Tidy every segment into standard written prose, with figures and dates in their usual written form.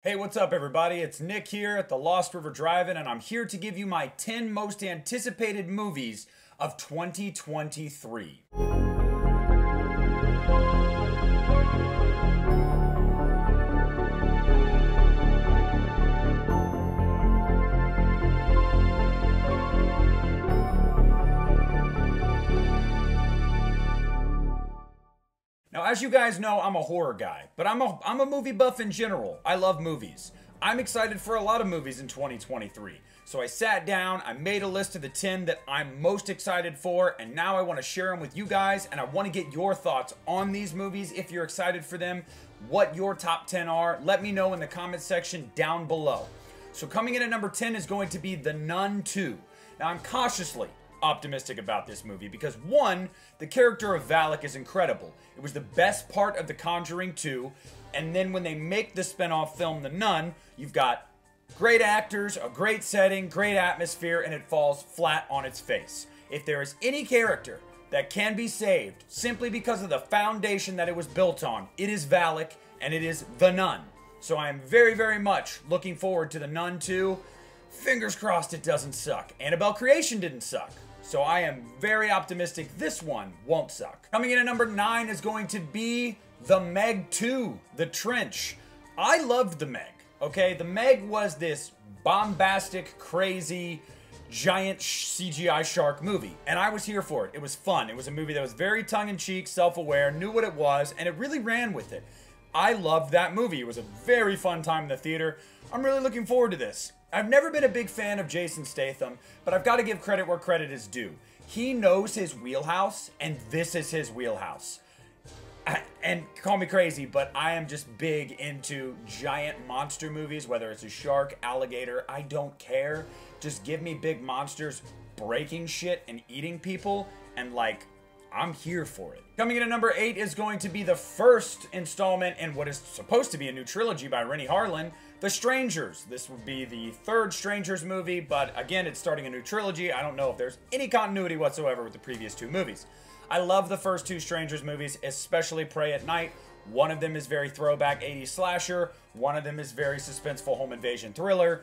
Hey, what's up, everybody? It's Nick here at the Lost River Drive-In, and I'm here to give you my 10 most anticipated movies of 2023. Now, as you guys know, I'm a horror guy, but I'm a movie buff in general. I love movies. I'm excited for a lot of movies in 2023. So I sat down, I made a list of the 10 that I'm most excited for, and now I want to share them with you guys, and I want to get your thoughts on these movies if you're excited for them, what your top 10 are. Let me know in the comment section down below. So coming in at number 10 is going to be The Nun 2. Now, I'm cautiously optimistic about this movie because, one, the character of Valak is incredible. It was the best part of The Conjuring 2, and then when they make the spinoff film The Nun, you've got great actors, a great setting, great atmosphere, and it falls flat on its face. If there is any character that can be saved simply because of the foundation that it was built on, it is Valak, and it is The Nun. So I am very, very much looking forward to The Nun 2. Fingers crossed it doesn't suck. Annabelle Creation didn't suck. So I am very optimistic this one won't suck. Coming in at number 9 is going to be The Meg 2, The Trench. I loved The Meg, okay? The Meg was this bombastic, crazy, giant CGI shark movie, and I was here for it. It was fun. It was a movie that was very tongue-in-cheek, self-aware, knew what it was, and it really ran with it. I loved that movie. It was a very fun time in the theater. I'm really looking forward to this. I've never been a big fan of Jason Statham, but I've got to give credit where credit is due. He knows his wheelhouse, and this is his wheelhouse. And call me crazy, but I am just big into giant monster movies, whether it's a shark, alligator, I don't care. Just give me big monsters breaking shit and eating people, and like, I'm here for it. Coming in at number 8 is going to be the first installment in what is supposed to be a new trilogy by Renny Harlin, The Strangers. This would be the third Strangers movie, but again, it's starting a new trilogy. I don't know if there's any continuity whatsoever with the previous two movies. I love the first two Strangers movies, especially Prey at Night. One of them is very throwback 80s slasher. One of them is very suspenseful home invasion thriller.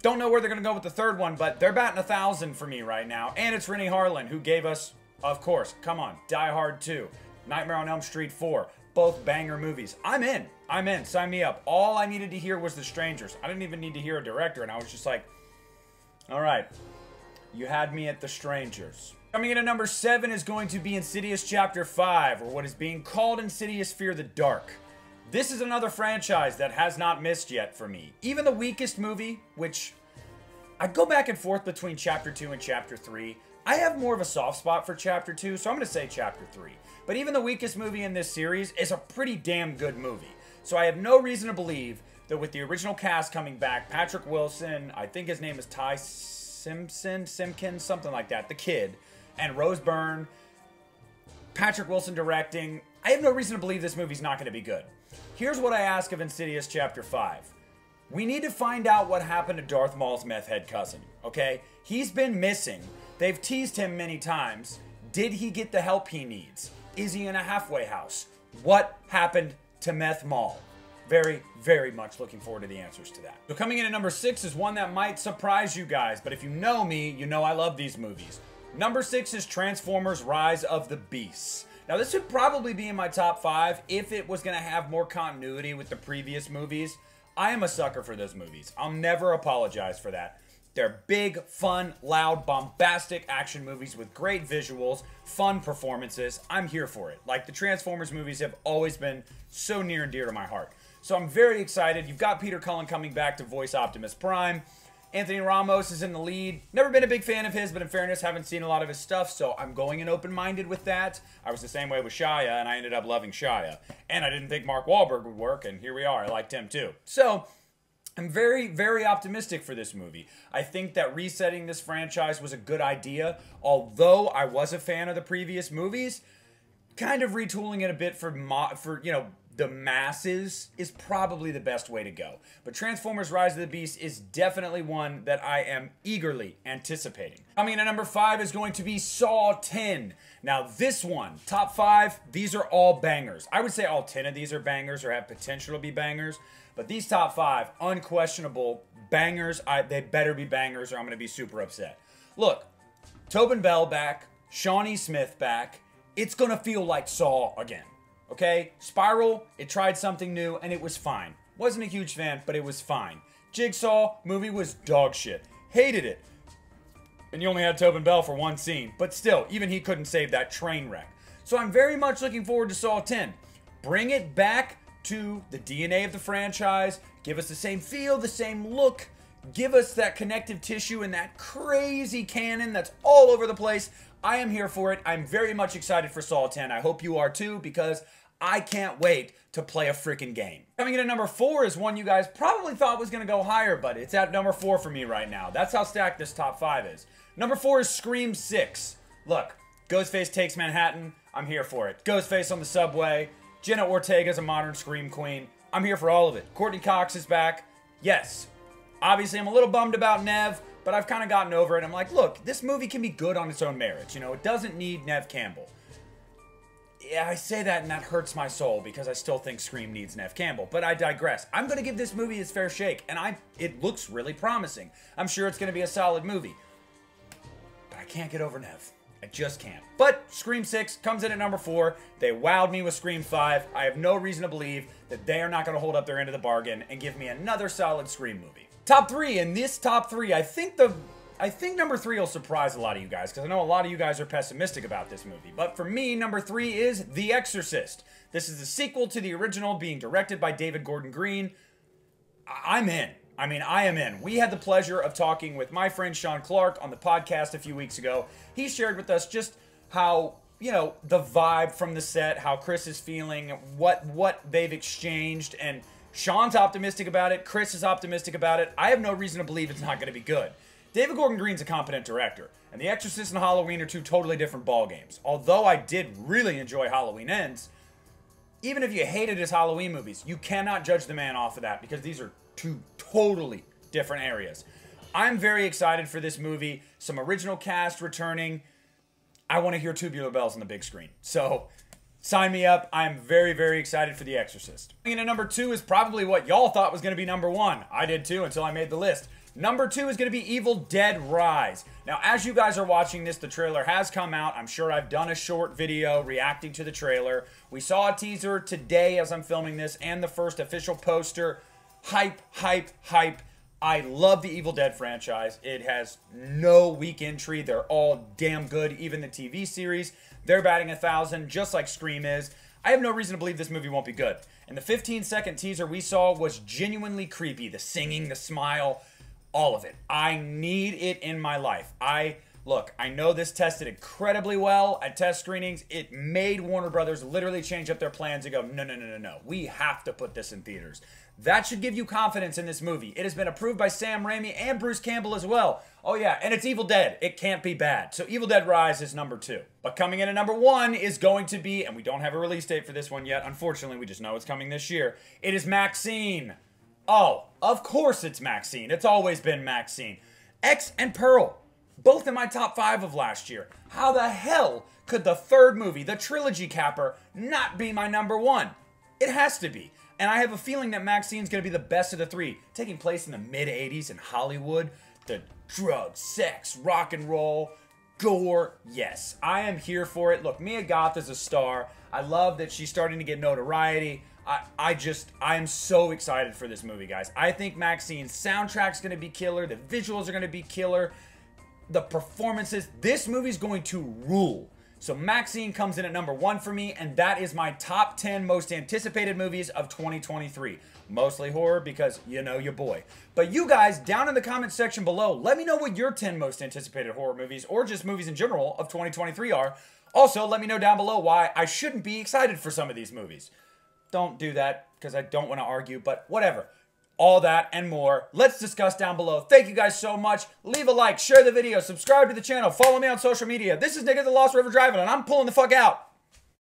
Don't know where they're going to go with the third one, but they're batting 1,000 for me right now. And it's Renny Harlin, who gave us, of course, come on, Die Hard 2, Nightmare on Elm Street 4, both banger movies. I'm in. Sign me up. All I needed to hear was The Strangers. I didn't even need to hear a director, and I was just like, all right, you had me at The Strangers. Coming in at number 7 is going to be Insidious Chapter 5, or what is being called Insidious Fear the Dark. This is another franchise that has not missed yet for me. Even the weakest movie, which I go back and forth between Chapter 2 and Chapter 3. I have more of a soft spot for Chapter 2, so I'm going to say Chapter 3. But even the weakest movie in this series is a pretty damn good movie. So I have no reason to believe that with the original cast coming back, Patrick Wilson, I think his name is Ty Simpkins, something like that, the kid, and Rose Byrne, Patrick Wilson directing, I have no reason to believe this movie's not going to be good. Here's what I ask of Insidious Chapter 5. We need to find out what happened to Darth Maul's meth head cousin, okay? He's been missing. They've teased him many times. Did he get the help he needs? Is he in a halfway house? What happened to Meth Maul? Very, very much looking forward to the answers to that. So coming in at number 6 is one that might surprise you guys, but if you know me, you know I love these movies. Number 6 is Transformers Rise of the Beasts. Now this would probably be in my top 5 if it was going to have more continuity with the previous movies. I am a sucker for those movies. I'll never apologize for that. They're big, fun, loud, bombastic action movies with great visuals, fun performances. I'm here for it. Like, the Transformers movies have always been so near and dear to my heart. So I'm very excited. You've got Peter Cullen coming back to voice Optimus Prime. Anthony Ramos is in the lead. Never been a big fan of his, but in fairness, haven't seen a lot of his stuff, so I'm going in open-minded with that. I was the same way with Shia, and I ended up loving Shia. And I didn't think Mark Wahlberg would work, and here we are. I liked him too. So I'm very, very optimistic for this movie. I think that resetting this franchise was a good idea. Although I was a fan of the previous movies, kind of retooling it a bit for the masses is probably the best way to go. But Transformers Rise of the Beast is definitely one that I am eagerly anticipating. Coming in at number 5 is going to be Saw 10. Now this one, top 5, these are all bangers. I would say all 10 of these are bangers or have potential to be bangers. But these top 5, unquestionable bangers. They better be bangers or I'm going to be super upset. Look, Tobin Bell back, Shawnee Smith back. It's going to feel like Saw again. Okay? Spiral, it tried something new and it was fine. Wasn't a huge fan, but it was fine. Jigsaw, movie was dog shit. Hated it. And you only had Tobin Bell for one scene. But still, even he couldn't save that train wreck. So I'm very much looking forward to Saw 10. Bring it back to the DNA of the franchise. Give us the same feel, the same look. Give us that connective tissue and that crazy canon that's all over the place. I am here for it. I'm very much excited for Saw 10. I hope you are too, because I can't wait to play a freaking game. Coming in at number 4 is one you guys probably thought was going to go higher, but it's at number 4 for me right now. That's how stacked this top 5 is. Number 4 is Scream 6. Look, Ghostface Takes Manhattan. I'm here for it. Ghostface on the subway. Jenna Ortega's a modern Scream queen. I'm here for all of it. Courtney Cox is back. Yes. Obviously, I'm a little bummed about Nev, but I've kind of gotten over it. I'm like, look, this movie can be good on its own merits. You know, it doesn't need Nev Campbell. Yeah, I say that and that hurts my soul because I still think Scream needs Nev Campbell, but I digress. I'm going to give this movie its fair shake, and it looks really promising. I'm sure it's going to be a solid movie, but I can't get over Nev. I just can't. But Scream 6 comes in at number 4. They wowed me with Scream 5. I have no reason to believe that they are not going to hold up their end of the bargain and give me another solid Scream movie. Top 3. In this top 3, I think number 3 will surprise a lot of you guys, because I know a lot of you guys are pessimistic about this movie. But for me, number 3 is The Exorcist. This is the sequel to the original, being directed by David Gordon Green. I'm in. I mean, I am in. We had the pleasure of talking with my friend Sean Clark on the podcast a few weeks ago. He shared with us just how, you know, the vibe from the set, how Chris is feeling, what they've exchanged, and Sean's optimistic about it. Chris is optimistic about it. I have no reason to believe it's not going to be good. David Gordon Green's a competent director, and The Exorcist and Halloween are two totally different ball games. Although I did really enjoy Halloween Ends, even if you hated his Halloween movies, you cannot judge the man off of that, because these are two totally different areas. I'm very excited for this movie. Some original cast returning. I want to hear Tubular Bells on the big screen. So sign me up. I'm very, very excited for The Exorcist. And at number 2 is probably what y'all thought was going to be number 1. I did too until I made the list. Number 2 is going to be Evil Dead Rise. Now, as you guys are watching this, the trailer has come out. I'm sure I've done a short video reacting to the trailer. We saw a teaser today as I'm filming this and the first official poster. Hype, hype, hype. I love the Evil Dead franchise. It has no weak entry. They're all damn good. Even the TV series, they're batting 1,000, just like Scream is. I have no reason to believe this movie won't be good. And the 15-second teaser we saw was genuinely creepy. The singing, the smile, all of it. I need it in my life. Look, I know this tested incredibly well at test screenings. It made Warner Brothers literally change up their plans and go, no, no, no, no, no. We have to put this in theaters. That should give you confidence in this movie. It has been approved by Sam Raimi and Bruce Campbell as well. Oh yeah, and it's Evil Dead. It can't be bad. So Evil Dead Rise is number 2. But coming in at number 1 is going to be, and we don't have a release date for this one yet. Unfortunately, we just know it's coming this year. It is Maxine. Oh, of course it's Maxine. It's always been Maxine. X and Pearl. Both in my top 5 of last year. How the hell could the third movie, the trilogy capper, not be my number 1? It has to be. And I have a feeling that Maxine's going to be the best of the 3. Taking place in the mid-80s in Hollywood. The drugs, sex, rock and roll, gore. Yes, I am here for it. Look, Mia Goth is a star. I love that she's starting to get notoriety. I am so excited for this movie, guys. I think Maxine's soundtrack's going to be killer. The visuals are going to be killer. The performances. This movie's going to rule. So Maxine comes in at number 1 for me, and that is my top 10 most anticipated movies of 2023. Mostly horror because you know your boy. But you guys, down in the comment section below, let me know what your 10 most anticipated horror movies, or just movies in general, of 2023 are. Also, let me know down below why I shouldn't be excited for some of these movies. Don't do that, because I don't want to argue, but whatever. All that and more, let's discuss down below. Thank you guys so much. Leave a like, share the video, subscribe to the channel, follow me on social media. This is Nick at the Lost River Driving, and I'm pulling the fuck out.